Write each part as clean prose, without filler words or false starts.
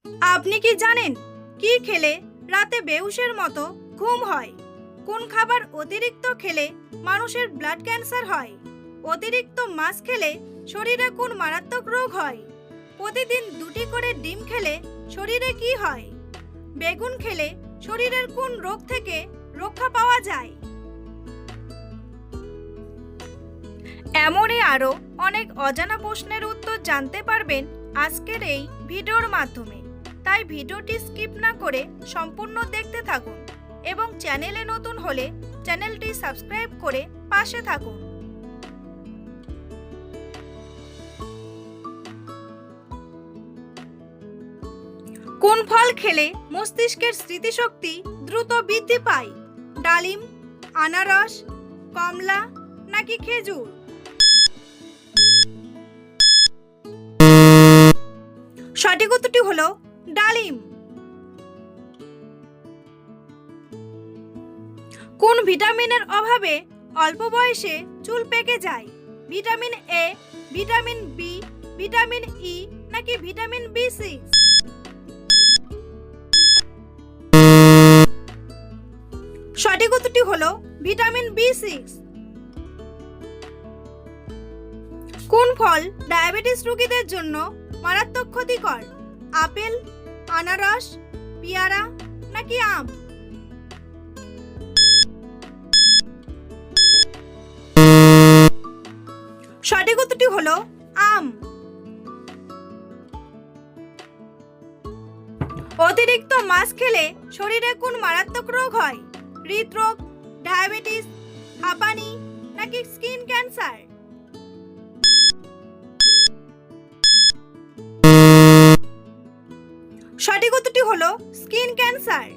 আপনি কি জানেন কি খেলে রাতে বেহুশের মতো ঘুম হয়? কোন খাবার অতিরিক্ত খেলে মানুষের ব্লাড ক্যান্সার হয়? অতিরিক্ত মাছ খেলে শরীরে কোন মারাত্মক রোগ হয়? প্রতিদিন 2টি করে ডিম খেলে শরীরে কি হয়? বেগুন খেলে শরীরের কোন রোগ থেকে রক্ষা পাওয়া যায়? এমনই আরও অনেক অজানা প্রশ্নের উত্তর জানতে পারবেন আজকের এই ভিডিওর মাধ্যমে। তাই ভিডিওটি স্কিপ না করে সম্পূর্ণ দেখতে থাকুন এবং চ্যানেলে নতুন হলে চ্যানেলটি সাবস্ক্রাইব করে পাশে থাকুন। কোন ফল খেলে মস্তিষ্কের স্মৃতিশক্তি দ্রুত বৃদ্ধি পায়? ডালিম, আনারস, কমলা নাকি খেজুর? সঠিক উত্তরটি হলো ডালিম। কোন ভিটামিনের অভাবে অল্প বয়সে চুল পেকে যায়? Vitamin A, vitamin B, vitamin E নাকি ভিটামিন B6? সঠিক উত্তরটি হলো ভিটামিন B6। কোন ফল ডায়াবেটিস রোগীদের জন্য মারাত্মক ক্ষতিকর? আপেল, আনারস, পেয়ারা নাকি আম? সঠিক উত্তরটি হলো আম। অতিরিক্ত মাছ খেলে শরীরে কোন মারাত্মক রোগ হয়? হৃদরোগ, ডায়াবেটিস, হাঁপানি নাকি স্কিন ক্যান্সার? সঠিক উত্তরটি হলো স্কিন ক্যান্সার।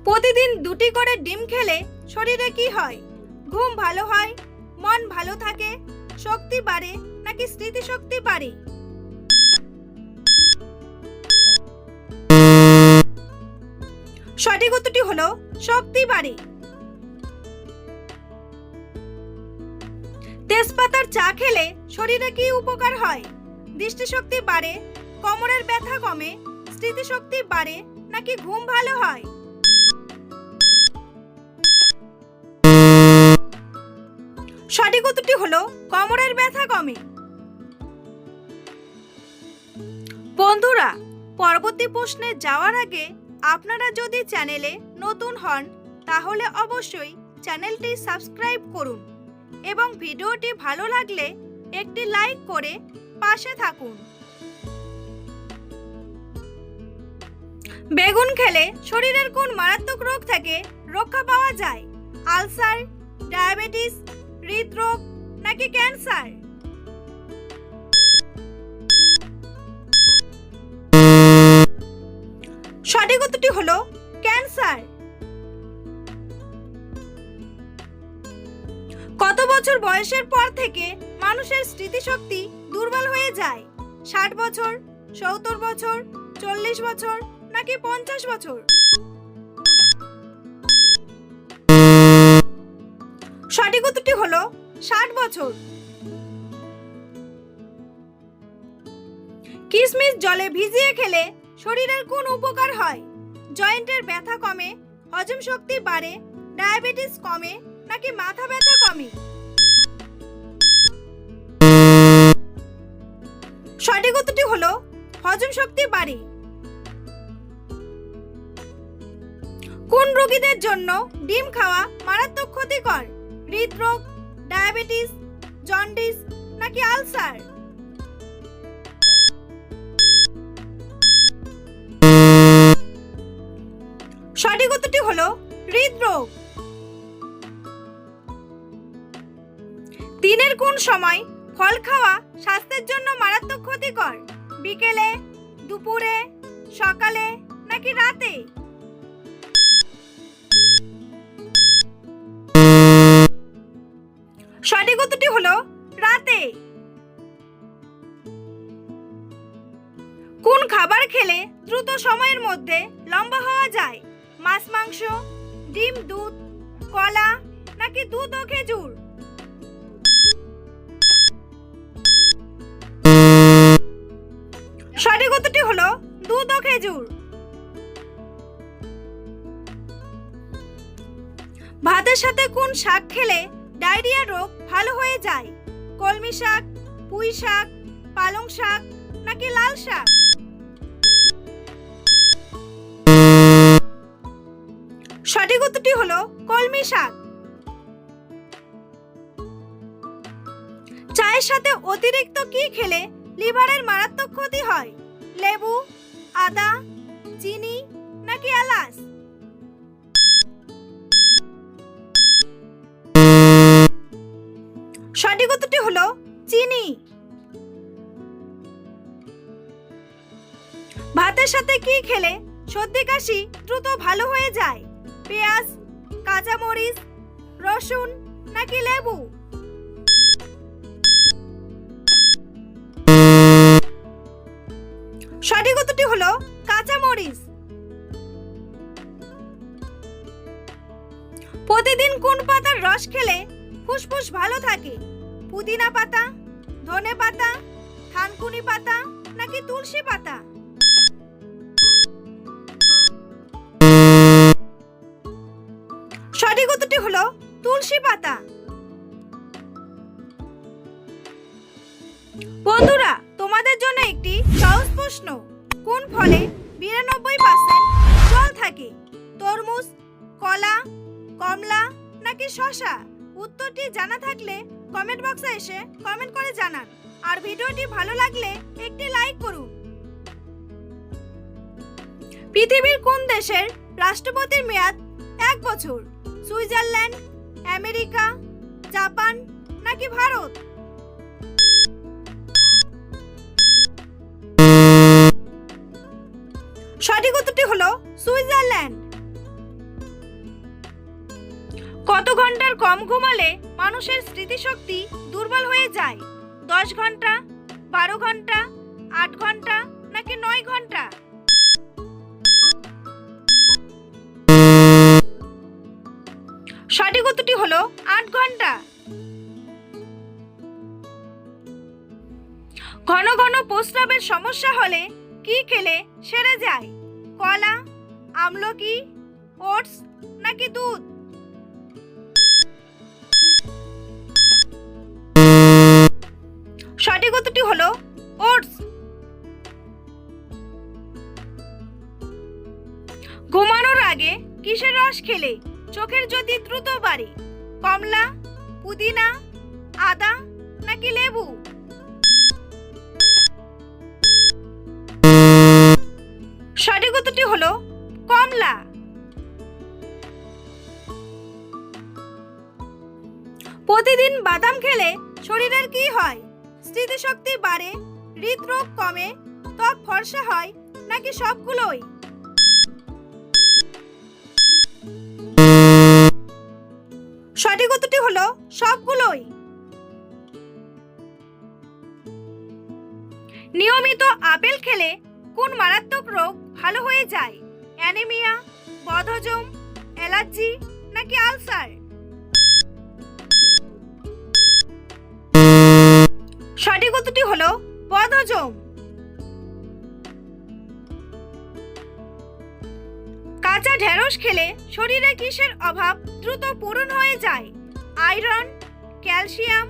প্রতিদিন 2টি করে ডিম খেলে শরীরে কি হয়? ঘুম ভালো হয়, মন ভালো থাকে, শক্তি বাড়ে নাকি স্মৃতিশক্তি বাড়ে? সঠিক উত্তরটি হলো শক্তি বাড়ে। তেজপাতার চা খেলে শরীরে কি উপকার হয়? দৃষ্টিশক্তি বাড়ে, কোমরের ব্যথা কমে, স্মৃতিশক্তি বাড়ে নাকি ঘুম ভালো হয়? সঠিক উত্তরটি হলো কোমরের ব্যথা কমে। বন্ধুরা, পরবর্তী প্রশ্নে যাওয়ার আগে আপনারা যদি চ্যানেলে নতুন হন তাহলে অবশ্যই চ্যানেলটি সাবস্ক্রাইব করুন এবং ভিডিওটি ভালো লাগলে একটি লাইক করে পাশে থাকুন। বেগুন খেলে শরীরের কোন মারাত্মক রোগ থেকে রক্ষা পাওয়া যায়? আলসার, ডায়াবেটিস, হৃদরোগ নাকি ক্যান্সার? সঠিক উত্তরটি হলো ক্যান্সার। কত বছর বয়সের পর থেকে মানুষের স্মৃতিশক্তি দুর্বল হয়ে যায়? 60 বছর, 70 বছর, 40 বছর নাকি 50 বছর? সঠিক উত্তরটি হলো 60 বছর। কিশমিশ জলে ভিজিয়ে খেলে শরীরের কোন উপকার হয়? জয়েন্টের ব্যথা কমে, হজম শক্তি বাড়ে, ডায়াবেটিস কমে নাকি মাথা ব্যথা কমে? সঠিক উত্তরটি হলো হজম শক্তি বাড়ে। কোন রোগীদের জন্য ডিম খাওয়া মারাত্মক ক্ষতিকর? হৃদরোগ, ডায়াবেটিস, জন্ডিস নাকি আলসার? সঠিক উত্তরটি হলো হৃদরোগ। দিনের কোন সময় ফল খাওয়া স্বাস্থ্যের জন্য মারাত্মক ক্ষতিকর? বিকেলে, দুপুরে, সকালে নাকি রাতে? সঠিক উত্তরটি হলো রাতে। কোন খাবার খেলে দ্রুত সময়ের মধ্যে লম্বা হওয়া যায়? মাছ, মাংস, ডিম, দুধ, কলা নাকি দুধ ও খেজুর? খেজুর। ভাতের সাথে কোন শাক খেলে ডায়রিয়া রোগ ভালো হয়ে যায়? কলমি শাক, পুঁই শাক, পালং শাক নাকি লাল শাক? সঠিক উত্তরটি হলো কলমি শাক। চায়ের সাথে অতিরিক্ত কি খেলে লিভারের মারাত্মক ক্ষতি হয়? লেবু, আদা, চিনি নাকি এলাচ? সঠিক উত্তরটি হলো চিনি। ভাতের সাথে কি খেলে সর্দি কাশি দ্রুত ভালো হয়ে যায়? পেঁয়াজ, কাঁচামরিচ, রসুন নাকি লেবু? সঠিক উত্তরটি হলো কাঁচামরিচ। প্রতিদিন কোন পাতার রস খেলে ফুসফুস ভালো থাকে? পুদিনা পাতা, ধনে পাতা, থানকুনি পাতা নাকি তুলসী পাতা? সঠিক উত্তরটি হলো তুলসী পাতা। বন্ধুরা, তোমাদের জন্য একটি সহজ প্রশ্ন। কোন ফলে 92% জল থাকে? তরমুজ, কলা, কমলা নাকি শসা? উত্তরটি জানা থাকলে কমেন্ট বক্সে এসে কমেন্ট করে জানান। আর ভিডিওটি ভালো লাগলে একটি লাইক করুন। পৃথিবীর কোন দেশের রাষ্ট্রপতির মেয়াদ 1 বছর? সুইজারল্যান্ড, আমেরিকা, জাপান নাকি ভারত? সঠিক উত্তরটি হলো সুইজারল্যান্ড। কত ঘন্টার কম ঘুমালে মানুষের স্মৃতিশক্তি দুর্বল হয়ে যায়? 10 ঘন্টা, 12 ঘন্টা, 8 ঘন্টা নাকি 9 ঘন্টা? সঠিক উত্তরটি হলো 8 ঘন্টা। ঘন ঘন প্রস্রাবের সমস্যা হলে কি খেলে সেরে যায়? কলা, আমলকি, ওটস নাকি দুধ? সঠিক উত্তরটি হলো ওটস। ঘুমানোর আগে কিসের রস খেলে চোখের জ্যোতি দ্রুত বাড়ে? কমলা, পুদিনা, আদা নাকি লেবু? সঠিক উত্তরটি হলো কমলা। প্রতিদিন বাদাম খেলে শরীরের কি হয়? স্মৃতিশক্তি বাড়ে, হৃদরোগ কমে, ত্বক ফর্সা হয় নাকি সবগুলোই? সঠিক উত্তরটি হলো সবগুলোই। নিয়মিত আপেল খেলে কোন মারাত্মক রোগ ভালো হয়ে যায়? অ্যানিমিয়া, বদহজম, অ্যালার্জি নাকি আলসার? সঠিক উত্তরটি হলো বদহজম। কাঁচা ঢেঁড়স খেলে শরীরে কিসের অভাব দ্রুত পূরণ হয়ে যায়? আয়রন, ক্যালসিয়াম,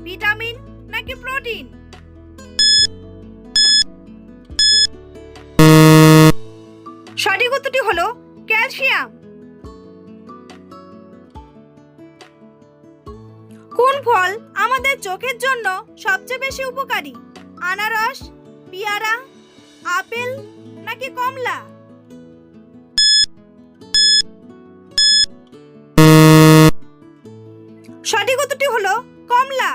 ভিটামিন নাকি প্রোটিন? সঠিক উত্তরটি হলো ক্যালসিয়াম। কোন ফল আমাদের চোখের জন্য সবচেয়ে বেশি উপকারী? আনারস, পেয়ারা, আপেল নাকি কমলা? সঠিক উত্তরটি হলো কমলা।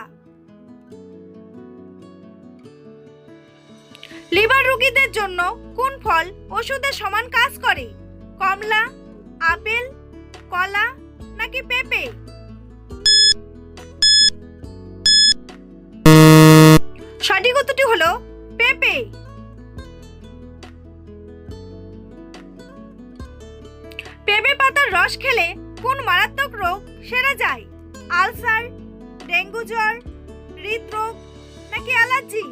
লিভার রোগীদের জন্য কোন ফল ওষুধের সমান কাজ করে? কমলা, আপেল, কলা নাকি পেঁপে? সঠিক উত্তরটি হলো পেঁপে। পেঁপে পাতার রস খেলে কোন মারাত্মক রোগ সেরে যায়? আলসার, ডেঙ্গু জ্বর, হৃদরোগ নাকি অ্যালার্জি?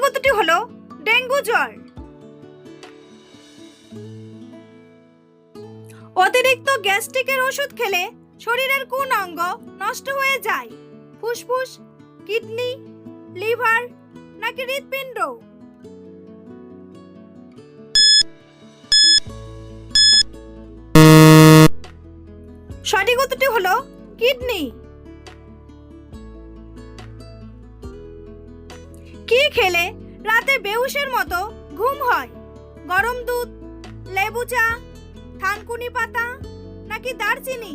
সঠিক উত্তরটি হলো ডেঙ্গু জ্বর। অতিরিক্ত গ্যাস্ট্রিকের ওষুধ খেলে শরীরের কোন অঙ্গ নষ্ট হয়ে যায়? ফুসফুস, কিডনি, লিভার নাকি হৃৎপিণ্ড? সঠিক উত্তরটি হলো কিডনি। কি খেলে রাতে বেহুশের মতো ঘুম হয়? গরম দুধ, লেবু চা, থানকুনি পাতা নাকি দারচিনি?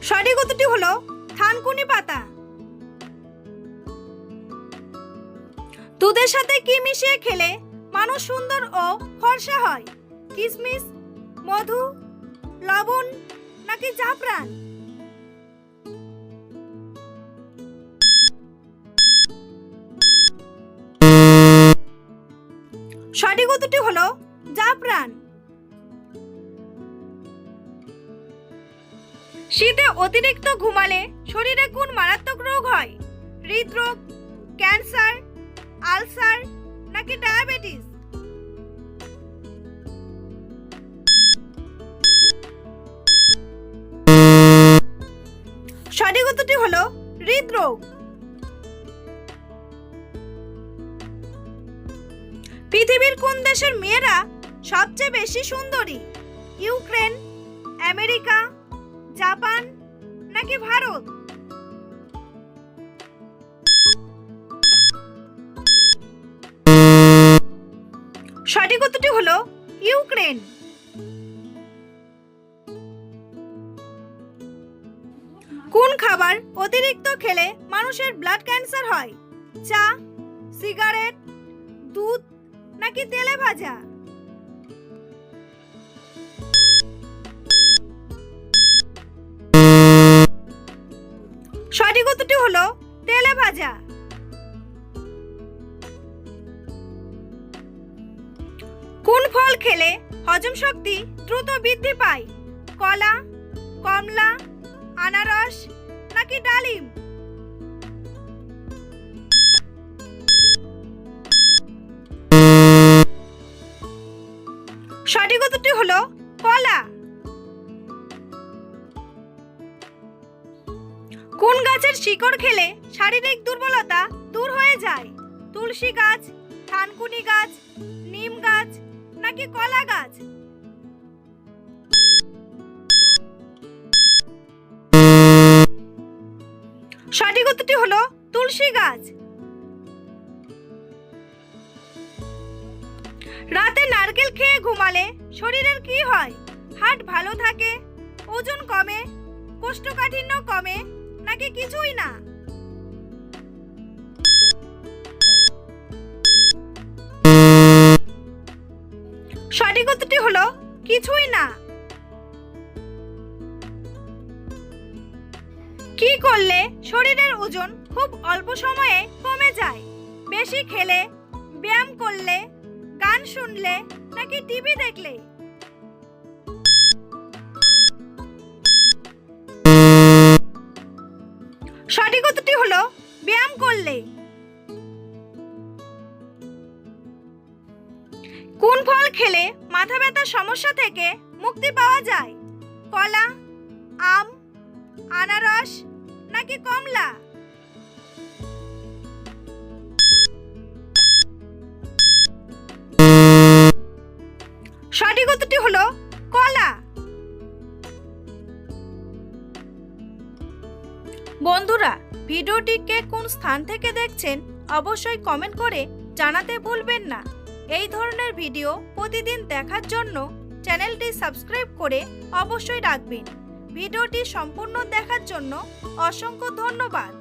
সঠিক উত্তরটি হলো থানকুনি পাতা। দুধের সাথে কি মিশিয়ে খেলে মানুষ সুন্দর ও ফর্সা হয়? কিশমিশ, মধু, লবণ নাকি জাফরান? সঠিক উত্তরটি হলো জাফরান। শীতে অতিরিক্ত ঘুমালে শরীরে কোন মারাত্মক রোগ হয়? হৃদরোগ, ক্যান্সার, আলসার নাকি ডায়াবেটিস? সঠিক উত্তরটি হলো হৃদরোগ। পৃথিবীর কোন দেশের মেয়েরা সবচেয়ে বেশি সুন্দরী? ইউক্রেন, আমেরিকা, জাপান নাকি ভারত? সঠিক উত্তরটি হলো ইউক্রেন। কোন খাবার অতিরিক্ত খেলে মানুষের ব্লাড ক্যান্সার হয়? চা, সিগারেট, দুধ নাকি তেলে ভাজা? সঠিক উত্তরটি হলো তেলে ভাজা। কোন ফল খেলে হজম শক্তি দ্রুত বৃদ্ধি পায়? কলা, কমলা, আনারস নাকি ডালিম? সঠিক উত্তরটি হলো কলা। কোন গাছের শিকড় খেলে শারীরিক দুর্বলতা দূর হয়ে যায়? তুলসী গাছ, থানকুনি গাছ, নিম গাছ নাকি কলা গাছ? সঠিক উত্তরটি হলো তুলসী গাছ। রাতে নারকেল খেয়ে ঘুমালে শরীরের কি হয়? হার্ট ভালো থাকে, ওজন কমে, কোষ্ঠকাঠিন্য কমে নাকি কিছুই না? সঠিক উত্তরটি হলো কিছুই না। কি করলে শরীরের ওজন খুব অল্প সময়ে কমে যায়? বেশি খেলে, ব্যায়াম করলে, গান শুনলে নাকি টিভি দেখলে? সঠিক উত্তরটি হলো ব্যায়াম করলে। কোন ফল খেলে মাথা ব্যথার সমস্যা থেকে মুক্তি পাওয়া যায়? কলা, আম, আনারস নাকি কমলা? সঠিক উত্তরটি হলো কলা। বন্ধুরা, ভিডিওটিকে কোন স্থান থেকে দেখছেন অবশ্যই কমেন্ট করে জানাতে ভুলবেন না। এই ধরনের ভিডিও প্রতিদিন দেখার জন্য চ্যানেলটি সাবস্ক্রাইব করে অবশ্যই রাখবেন। ভিডিওটি সম্পূর্ণ দেখার জন্য অসংখ্য ধন্যবাদ।